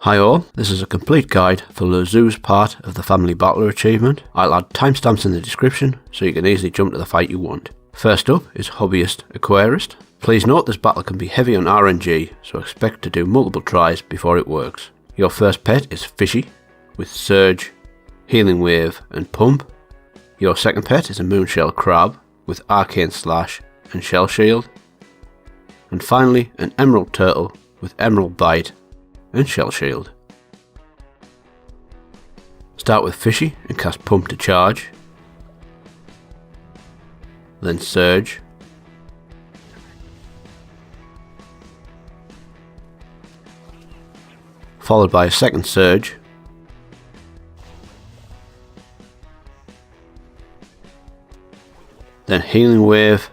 Hi all, this is a complete guide for Lozu's part of the Family Battler achievement. I'll add timestamps in the description so you can easily jump to the fight you want. First up is Hobbyist Aquarist. Please note this battle can be heavy on RNG, so expect to do multiple tries before it works. Your first pet is Fishy, with Surge, Healing Wave and Pump. Your second pet is a Moonshell Crab, with Arcane Slash and Shell Shield. And finally an Emerald Turtle, with Emerald Bite and Shell Shield. Start with Fishy and cast Pump to charge, then Surge, followed by a second Surge, then Healing Wave.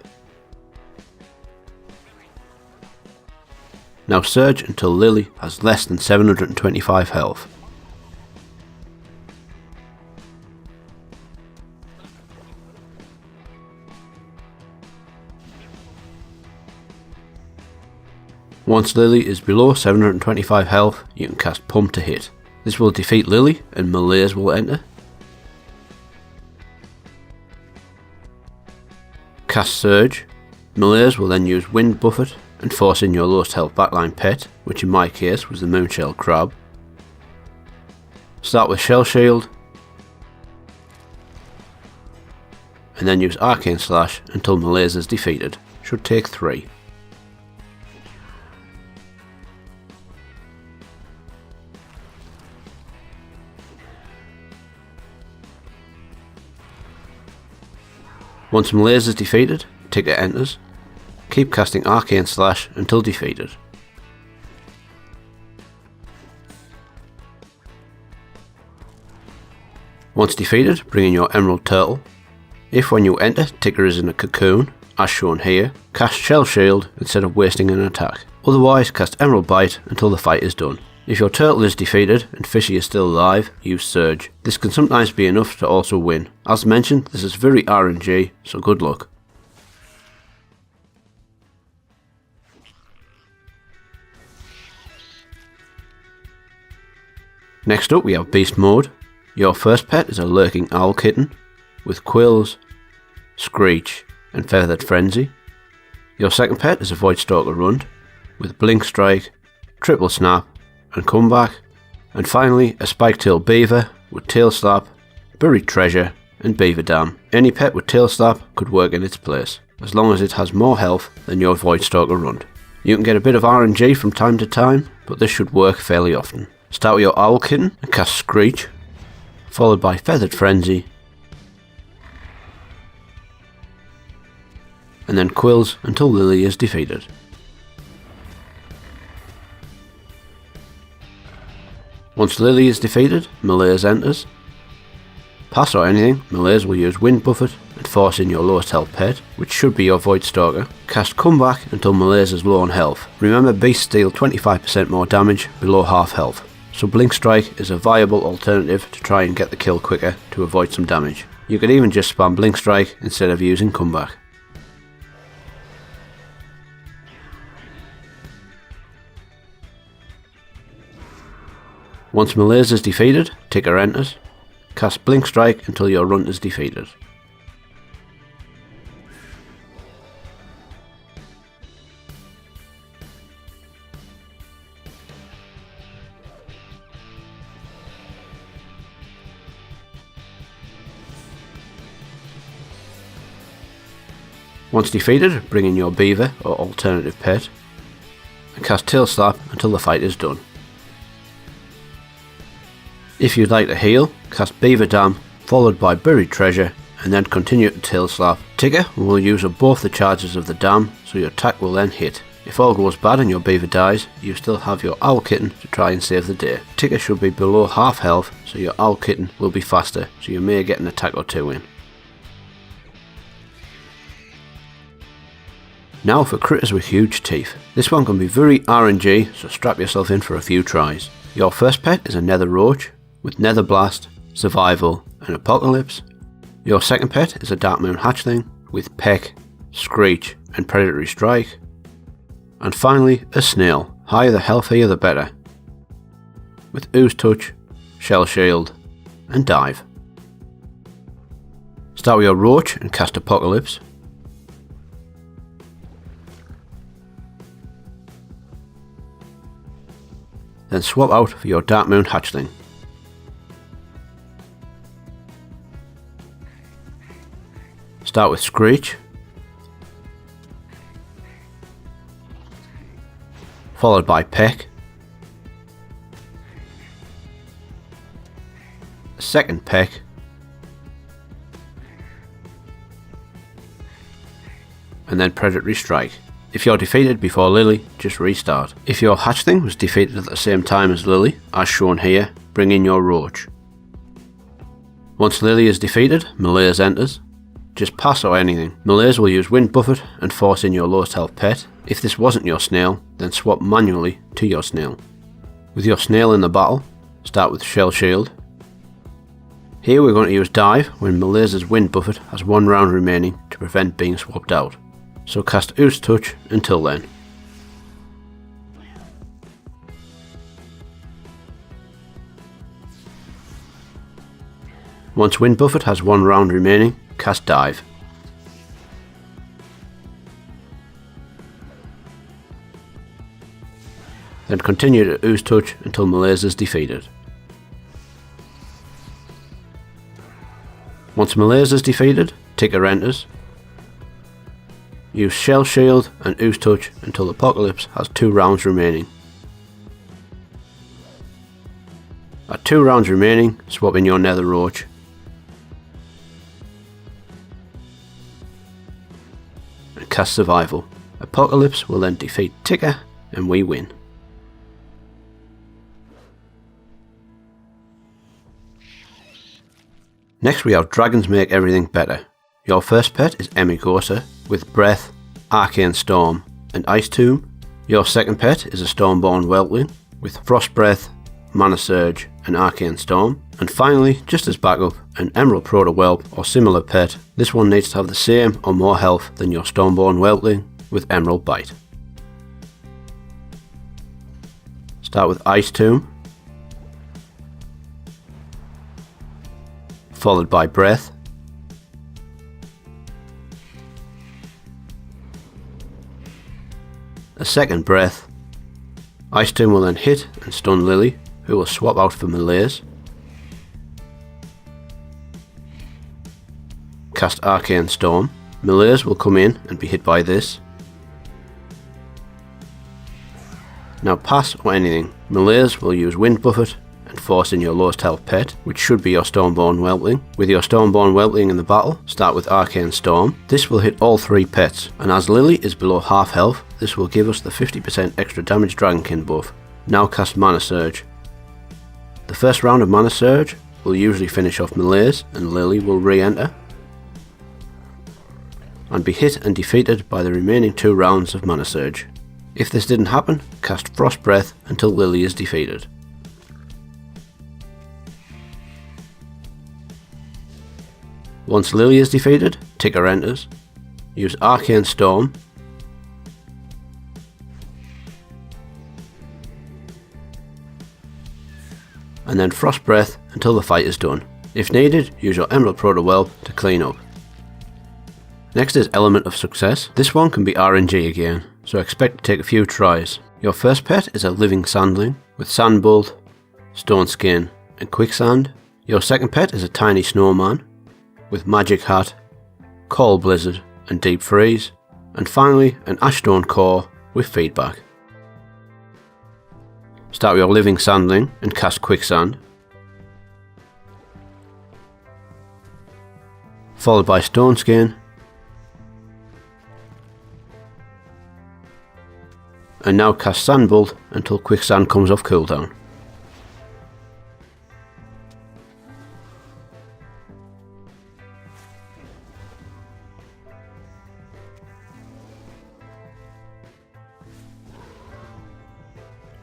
Now surge until Lily has less than 725 health. Once Lily is below 725 health, you can cast Pump to hit. This will defeat Lily and Malaise will enter. Cast Surge. Malaise will then use Wind Buffet and force in your lowest health backline pet, which in my case was the Moonshell Crab. Start with Shell Shield, and then use Arcane Slash until Malaise is defeated. Should take 3. Once Malaise is defeated, Ticker enters. Keep casting Arcane Slash until defeated. Once defeated, bring in your Emerald Turtle. If when you enter, Ticker is in a cocoon, as shown here, cast Shell Shield instead of wasting an attack. Otherwise, cast Emerald Bite until the fight is done. If your turtle is defeated and Fishy is still alive, use Surge. This can sometimes be enough to also win. As mentioned, this is very RNG, so good luck. Next up we have Beast Mode. Your first pet is a Lurking Owl Kitten, with Quills, Screech and Feathered Frenzy. Your second pet is a Voidstalker Runt, with Blink Strike, Triple Snap and Comeback. And finally a Spike-tailed Beaver, with Tail Slap, Buried Treasure and Beaver Dam. Any pet with Tail Slap could work in its place, as long as it has more health than your Voidstalker Runt. You can get a bit of RNG from time to time, but this should work fairly often. Start with your Owl Kitten and cast Screech, followed by Feathered Frenzy, and then Quills until Lily is defeated. Once Lily is defeated, Malaise enters. Pass or anything, Malaise will use Wind Buffet and force in your lowest health pet, which should be your Voidstalker. Cast Comeback until Malaise is low on health. Remember, beasts deal 25% more damage below half health, so Blink Strike is a viable alternative to try and get the kill quicker to avoid some damage. You could even just spam Blink Strike instead of using Comeback. Once Malaise is defeated, Ticker enters. Cast Blink Strike until your Runt is defeated. Once defeated, bring in your Beaver or alternative pet and cast Tail Slap until the fight is done. If you'd like to heal, cast Beaver Dam followed by Buried Treasure and then continue to Tail Slap. Ticker will use up both the charges of the dam, so your attack will then hit. If all goes bad and your Beaver dies, you still have your Owl Kitten to try and save the day. Ticker should be below half health, so your Owl Kitten will be faster, so you may get an attack or 2 in. Now for critters with huge teeth. This one can be very RNG, so strap yourself in for a few tries. Your first pet is a Nether Roach, with Nether Blast, Survival and Apocalypse. Your second pet is a Dark Moon Hatchling, with Peck, Screech and Predatory Strike. And finally, a Snail. Higher the healthier the better. with Ooze Touch, Shell Shield, and Dive. Start with your Roach and cast Apocalypse. Then swap out for your Dark Moon Hatchling. Start with Screech, followed by Peck, a second Peck, and then Predatory Strike. If you're defeated before Lily, just restart. If your hatchling was defeated at the same time as Lily, as shown here, bring in your Roach. Once Lily is defeated, Malaise enters. Just pass or anything. Malaise will use Wind Buffet and force in your lowest health pet. If this wasn't your snail, then swap manually to your snail. With your snail in the battle, start with Shell Shield. Here we're going to use Dive when Malaise's Wind Buffet has 1 round remaining to prevent being swapped out. So cast Ooze Touch until then. Once Wind Buffet has 1 round remaining, cast Dive. Then continue to Ooze Touch until Malaise is defeated. Once Malaise is defeated, Ticker enters. Use Shell Shield and Ooze Touch until Apocalypse has 2 rounds remaining. At 2 rounds remaining, swap in your Nether Roach. And cast Survival. Apocalypse will then defeat Ticker and we win. Next we have Dragons Make Everything Better. Your first pet is Emigosa with Breath, Arcane Storm and Ice Tomb. Your second pet is a Stormborn Whelpling with Frost Breath, Mana Surge and Arcane Storm. And finally, just as backup, an Emerald Proto-Whelp or similar pet. This one needs to have the same or more health than your Stormborn Whelpling with Emerald Bite. Start with Ice Tomb, followed by Breath, a second Breath. Ice Tomb will then hit and stun Lily, who will swap out for Malaise. Cast Arcane Storm. Malaise will come in and be hit by this. Now pass or anything. Malaise will use Wind Buffet and force in your lowest health pet, which should be your Stormborn Whelpling. With your Stormborn Whelpling in the battle, start with Arcane Storm. This will hit all 3 pets, and as Lily is below half health, this will give us the 50% extra damage Dragonkin buff. Now cast Mana Surge. The first round of Mana Surge will usually finish off Malaise, and Lily will re-enter and be hit and defeated by the remaining 2 rounds of Mana Surge. If this didn't happen, cast Frost Breath until Lily is defeated. Once Lily is defeated, Ticker enters. Use Arcane Storm, and then Frost Breath until the fight is done. If needed, use your Emerald Proto-Whelp to clean up. Next is Element of Success. This one can be RNG again, so expect to take a few tries. Your first pet is a Living Sandling with Sandbolt, Stone Skin and Quicksand. Your second pet is a Tiny Snowman with Magic Hat, Cold Blizzard and Deep Freeze. And finally an Ashstone Core with Feedback. Start with your Living Sandling and cast Quicksand, followed by Stone Skin, and now cast Sandbolt until Quicksand comes off cooldown.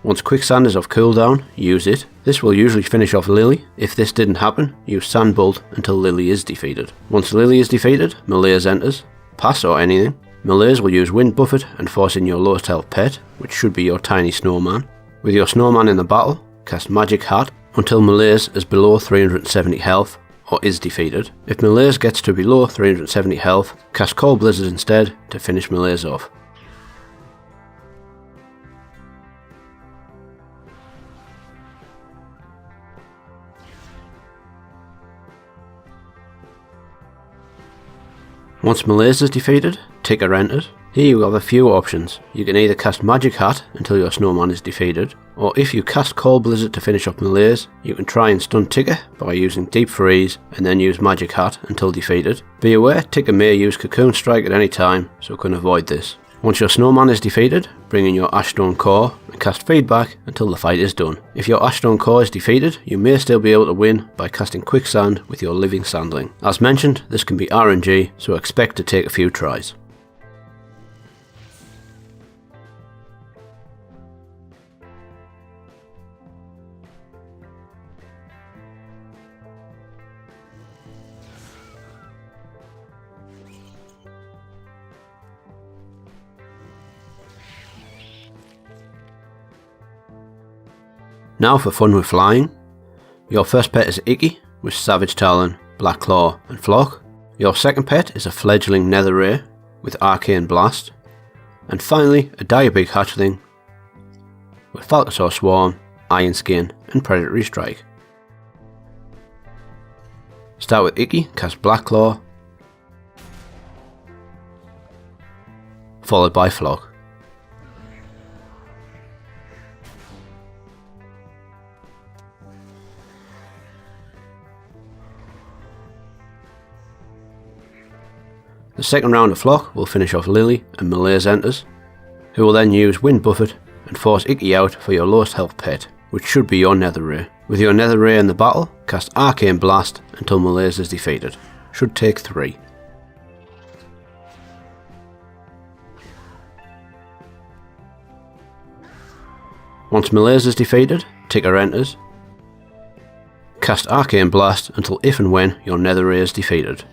Once Quicksand is off cooldown, use it. This will usually finish off Lily. If this didn't happen, use Sandbolt until Lily is defeated. Once Lily is defeated, Malaise enters. Pass or anything. Malaise will use Wind Buffet and force in your lowest health pet, which should be your Tiny Snowman. With your Snowman in the battle, cast Magic Hat until Malaise is below 370 health or is defeated. If Malaise gets to below 370 health, cast Cold Blizzard instead to finish Malaise off. Once Malaise is defeated, Ticker enters. Here you have a few options. You can either cast Magic Hat until your snowman is defeated, or if you cast Cold Blizzard to finish off Malaise, you can try and stun Ticker by using Deep Freeze and then use Magic Hat until defeated. Be aware, Ticker may use Cocoon Strike at any time, so can avoid this. Once your snowman is defeated, bring in your Ashstone Core and cast Feedback until the fight is done. If your Ashstone Core is defeated, you may still be able to win by casting Quicksand with your Living Sandling. As mentioned, this can be RNG, so expect to take a few tries. Now for fun with flying. Your first pet is Icky with Savage Talon, Black Claw and Flock. Your second pet is a fledgling Nether Ray with Arcane Blast. And finally a Diabig hatchling with Falcosaur Swarm, Iron Skin and Predatory Strike. Start with Icky, cast Black Claw, followed by Flock. The second round of Flock will finish off Lily and Malaise enters, who will then use Wind Buffet and force Icky out for your lowest health pet, which should be your Nether Ray. With your Nether Ray in the battle, cast Arcane Blast until Malaise is defeated. Should take 3. Once Malaise is defeated, Ticker enters. Cast Arcane Blast until if and when your Nether Ray is defeated.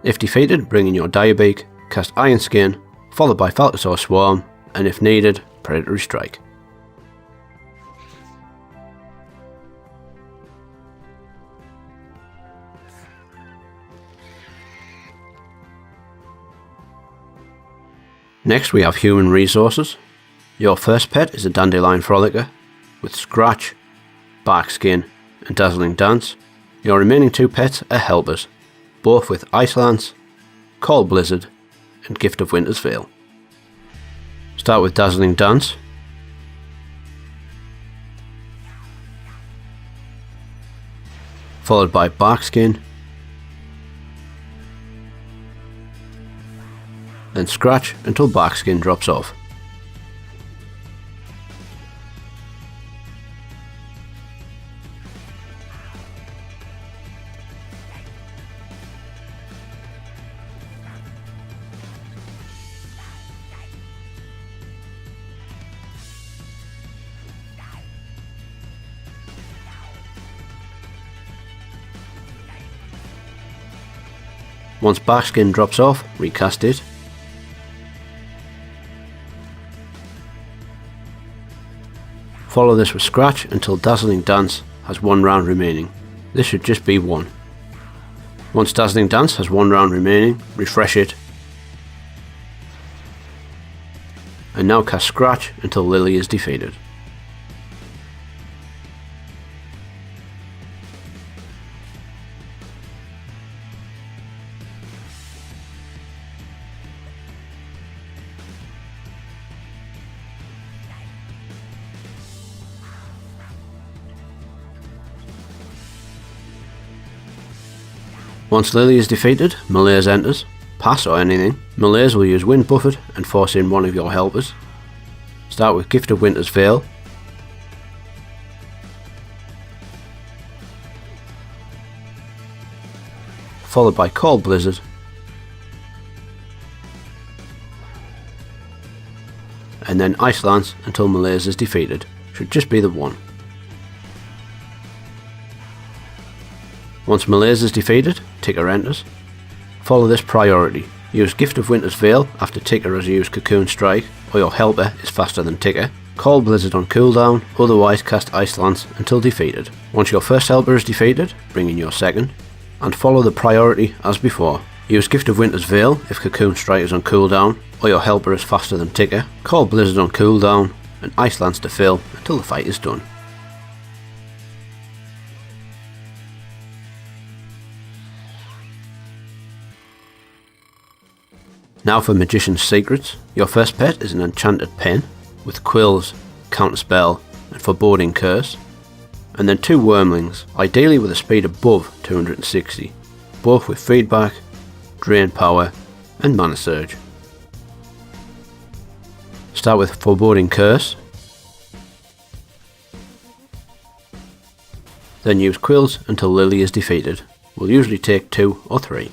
If defeated, bring in your Diabig, cast Iron Skin, followed by Falcosaur Swarm, and if needed, Predatory Strike. Next we have human resources. Your first pet is a Dandelion Frolicker with Scratch, Bark Skin and Dazzling Dance. Your remaining 2 pets are helpers, both with Ice Lance, Cold Blizzard and Gift of Winter's Veil. Start with Dazzling Dance, followed by Bark Skin, then Scratch until Bark Skin drops off. Once Bark Skin drops off, recast it. Follow this with Scratch until Dazzling Dance has 1 round remaining. This should just be 1. Once Dazzling Dance has 1 round remaining, refresh it. And now cast Scratch until Lily is defeated. Once Lily is defeated, Malaise enters. Pass or anything. Malaise will use Wind Buffet and force in one of your helpers. Start with Gift of Winter's Veil. Followed by Cold Blizzard. And then Ice Lance until Malaise is defeated. Should just be the 1. Once Malaise is defeated, Ticker enters. Follow this priority. Use Gift of Winter's Veil after Ticker has used Cocoon Strike, or your helper is faster than Ticker. Call Blizzard on cooldown, otherwise cast Ice Lance until defeated. Once your first helper is defeated, bring in your second, and follow the priority as before. Use Gift of Winter's Veil if Cocoon Strike is on cooldown, or your helper is faster than Ticker. Call Blizzard on cooldown, and Ice Lance to fill until the fight is done. Now for Magician's Secrets. Your first pet is an enchanted pen with Quills, Counterspell and Foreboding Curse, and then 2 Wormlings, ideally with a speed above 260, both with Feedback, Drain Power and Mana Surge. Start with Foreboding Curse, then use Quills until Lily is defeated. Will usually take 2 or 3.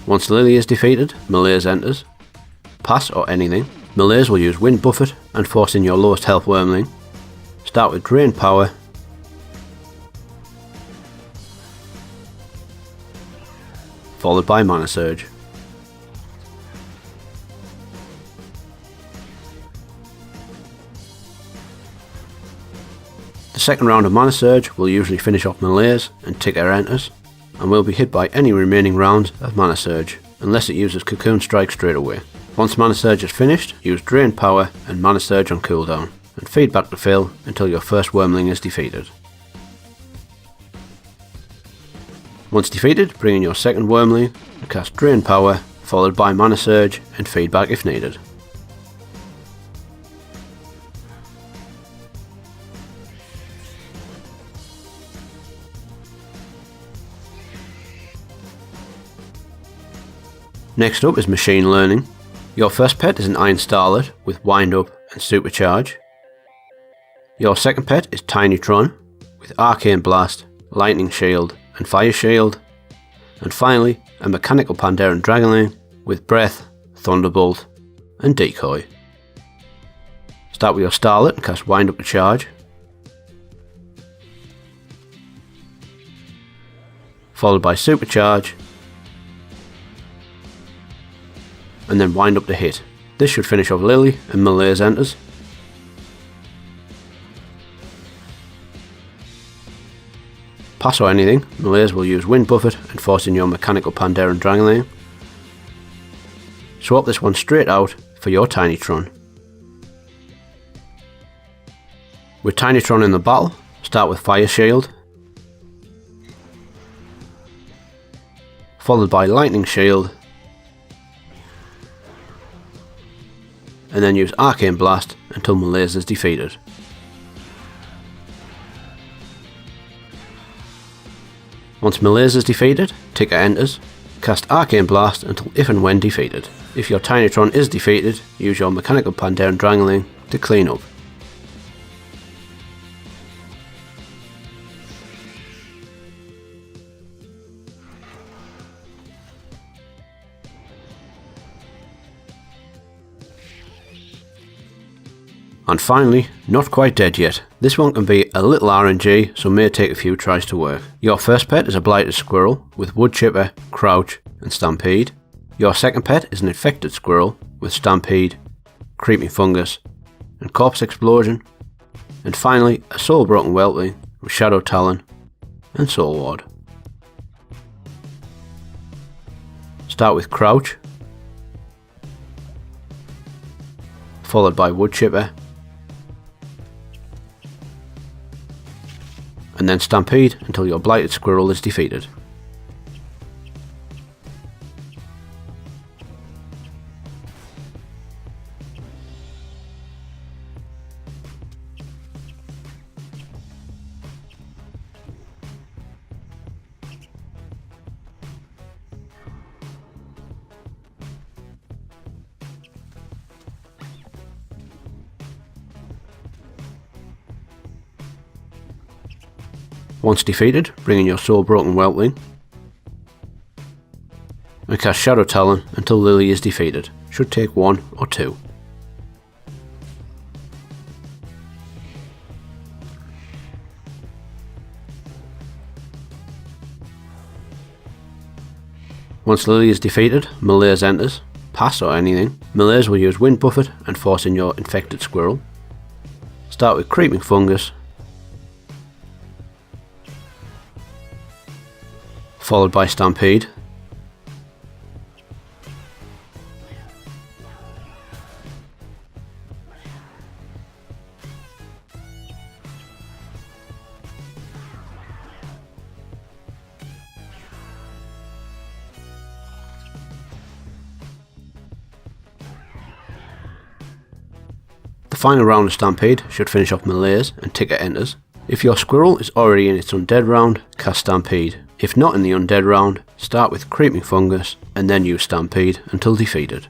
Once Lily is defeated, Malaise enters. Pass or anything. Malaise will use Wind Buffet and force in your lowest health Wormling. Start with Drain Power, followed by Mana Surge. The second round of Mana Surge will usually finish off Malaise and Ticker enters, and will be hit by any remaining rounds of Mana Surge, unless it uses Cocoon Strike straight away. Once Mana Surge is finished, use Drain Power and Mana Surge on cooldown, and Feedback to fill until your first Wormling is defeated. Once defeated, bring in your second Wormling and cast Drain Power, followed by Mana Surge and Feedback if needed. Next up is Machine Learning. Your first pet is an Iron Starlet with Wind Up and Supercharge. Your second pet is Tinytron with Arcane Blast, Lightning Shield and Fire Shield. And finally, a Mechanical Pandaren Dragonkin with Breath, Thunderbolt and Decoy. Start with your Starlet and cast Wind Up to charge, followed by Supercharge, and then Wind Up to hit. This should finish off Lily and Malaise enters. Pass or anything, Malaise will use Wind Buffet and force in your Mechanical Pandaren Dragonkin. Swap this one straight out for your Tinytron. With Tinytron in the battle, start with Fire Shield, followed by Lightning Shield, and then use Arcane Blast until Malaise is defeated. Once Malaise is defeated, Ticker enters. Cast Arcane Blast until if and when defeated. If your Tinytron is defeated, use your Mechanical Pandaren Dragonkin to clean up. And finally, not quite dead yet. This one can be a little RNG, so may take a few tries to work. Your first pet is a Blighted Squirrel with Wood Chipper, Crouch and Stampede. Your second pet is an Infected Squirrel with Stampede, Creeping Fungus and Corpse Explosion. And finally, a Soul Broken Whelpling with Shadow Talon and Soul Ward. Start with Crouch, followed by Wood Chipper, and then Stampede until your Blighted Squirrel is defeated. Once defeated, bring in your Soul Broken Whelpling and cast Shadow Talon until Lily is defeated. Should take 1 or 2. Once Lily is defeated, Malaise enters. Pass or anything. Malaise will use Wind Buffet and force in your infected squirrel. Start with Creeping Fungus, followed by Stampede. The final round of Stampede should finish off Malaise and Ticker enters. If your squirrel is already in its Undead round, cast Stampede. If not in the Undead round, start with Creeping Fungus and then use Stampede until defeated.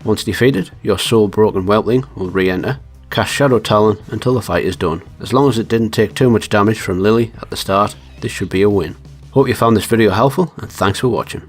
Once defeated, your Soul Broken Whelpling will re-enter. Cast Shadow Talon until the fight is done. As long as it didn't take too much damage from Lily at the start, this should be a win. Hope you found this video helpful and thanks for watching.